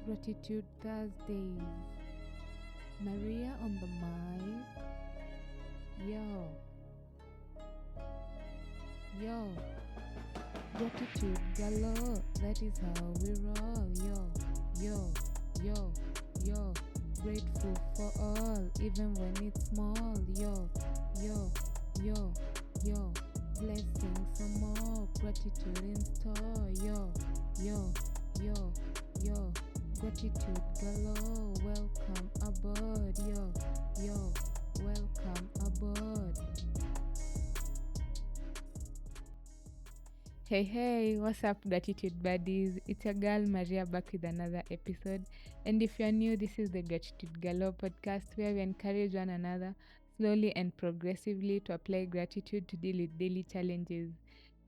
Gratitude Thursdays. Maria on the mic. Yo, yo. Gratitude galore. That is how we roll. Yo, yo, yo, yo. Grateful for all, even when it's small. Yo, yo, yo, yo. Blessings some more. Gratitude in store. Yo, yo, yo, yo. Gratitude galore. Welcome aboard. Yo, yo. Welcome aboard. Hey, what's up, Gratitude Buddies? It's your girl Maria back with another episode. And if you're new, this is the Gratitude Galore podcast where we encourage one another slowly and progressively to apply gratitude to deal with daily challenges.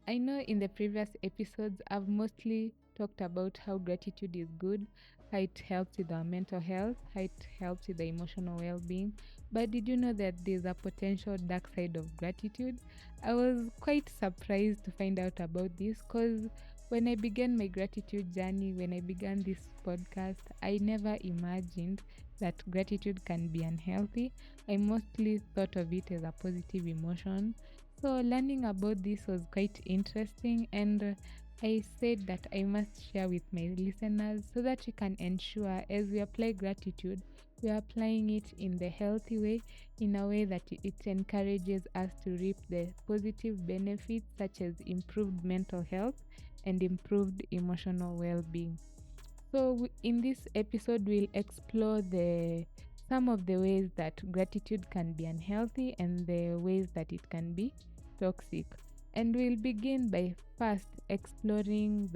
I know in the previous episodes, I've mostly talked about how gratitude is good, how it helps with our mental health, how it helps with the emotional well-being. But did you know that there's a potential dark side of gratitude? I was quite surprised to find out about this because when I began my gratitude journey, when I began this podcast, I never imagined that gratitude can be unhealthy. I mostly thought of it as a positive emotion. So learning about this was quite interesting, and I said that I must share with my listeners so that we can ensure as we apply gratitude, we are applying it in the healthy way, in a way that it encourages us to reap the positive benefits such as improved mental health and improved emotional well-being. So in this episode, we'll explore some of the ways that gratitude can be unhealthy and the ways that it can be toxic. And we'll begin by first stating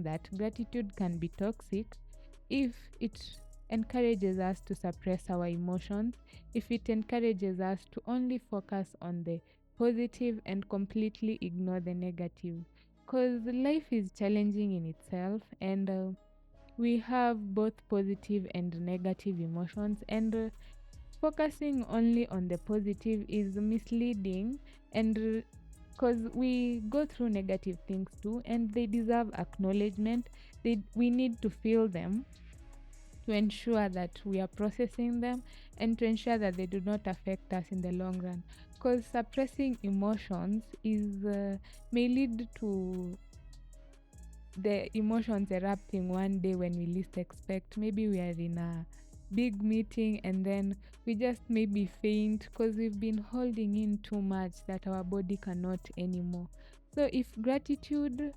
that gratitude can be toxic if it encourages us to suppress our emotions, if it encourages us to only focus on the positive and completely ignore the negative. Because life is challenging in itself, and we have both positive and negative emotions, and focusing only on the positive is misleading, and because we go through negative things too and they deserve acknowledgement. We need to feel them to ensure that we are processing them and to ensure that they do not affect us in the long run, because suppressing emotions may lead to the emotions erupting one day when we least expect. Maybe we are in a big meeting and then we just maybe faint because we've been holding in too much that our body cannot anymore. So if gratitude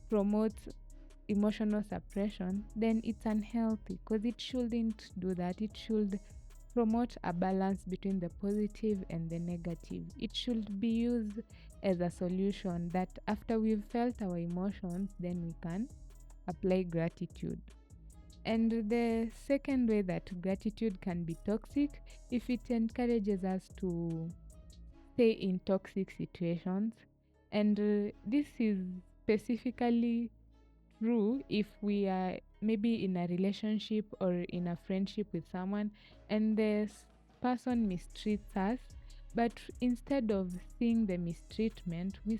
promotes emotional suppression, then it's unhealthy because it shouldn't do that. It should promote a balance between the positive and the negative. It should be used as a solution that after we've felt our emotions, then we can apply gratitude. And the second way that gratitude can be toxic, if it encourages us to stay in toxic situations. And this is specifically true if we are maybe in a relationship or in a friendship with someone and this person mistreats us, but instead of seeing the mistreatment, we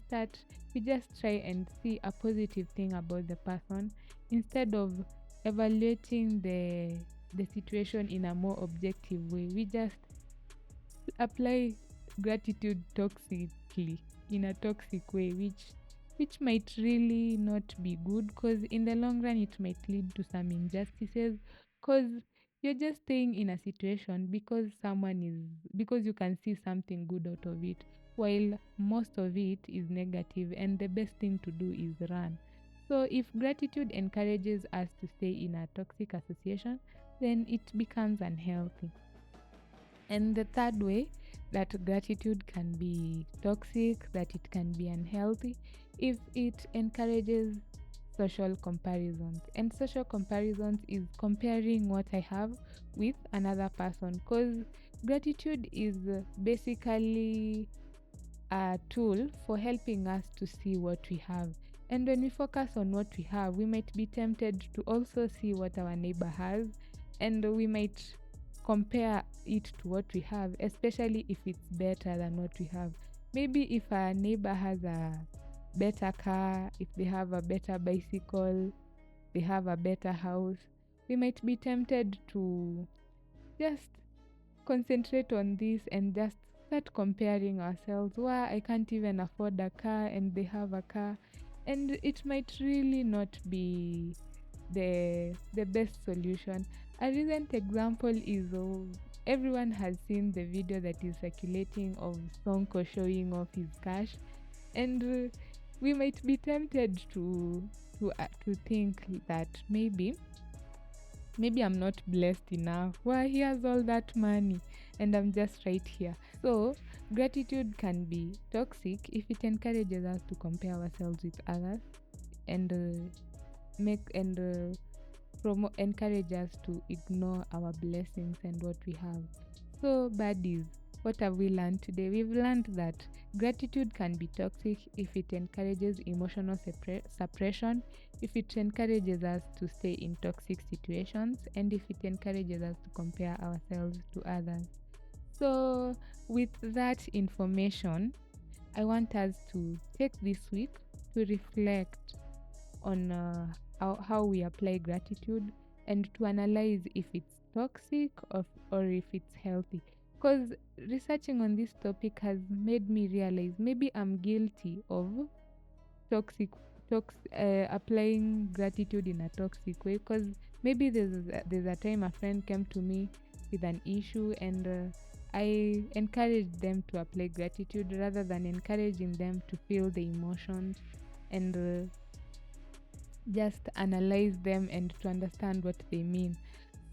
just try and see a positive thing about the person instead of evaluating the situation in a more objective way. We just apply gratitude toxically, in a toxic way, which might really not be good, because in the long run it might lead to some injustices, because you're just staying in a situation because you can see something good out of it, while most of it is negative, and the best thing to do is run. So if gratitude encourages us to stay in a toxic association, then it becomes unhealthy. And the third way that gratitude can be toxic, that it can be unhealthy, if it encourages social comparisons. And social comparisons is comparing what I have with another person, because gratitude is basically a tool for helping us to see what we have. And when we focus on what we have, we might be tempted to also see what our neighbor has, and we might compare it to what we have, especially if it's better than what we have. Maybe if our neighbor has a better car, if they have a better bicycle, they have a better house, we might be tempted to just concentrate on this and just start comparing ourselves. Wow, I can't even afford a car and they have a car. And it might really not be the best solution. A recent example is everyone has seen the video that is circulating of Sonko showing off his cash, and we might be tempted to think that maybe I'm not blessed enough. Why he has all that money and I'm just right here. So gratitude can be toxic if it encourages us to compare ourselves with others and make and encourage us to ignore our blessings and what we have. So, buddies, what have we learned today? We've learned that gratitude can be toxic if it encourages emotional suppression, if it encourages us to stay in toxic situations, and if it encourages us to compare ourselves to others. So, with that information, I want us to take this week to reflect on how we apply gratitude and to analyze if it's toxic or if it's healthy. Because researching on this topic has made me realize maybe I'm guilty of toxic applying gratitude in a toxic way. Because maybe there's a time a friend came to me with an issue and I encouraged them to apply gratitude rather than encouraging them to feel the emotions and just analyze them and to understand what they mean.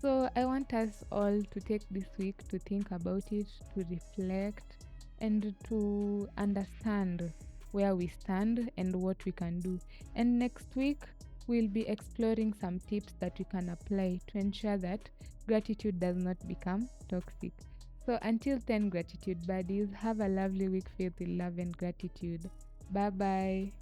So I want us all to take this week to think about it, to reflect, and to understand where we stand and what we can do. And next week, we'll be exploring some tips that we can apply to ensure that gratitude does not become toxic. So until then, gratitude buddies, have a lovely week filled with love and gratitude. Bye bye.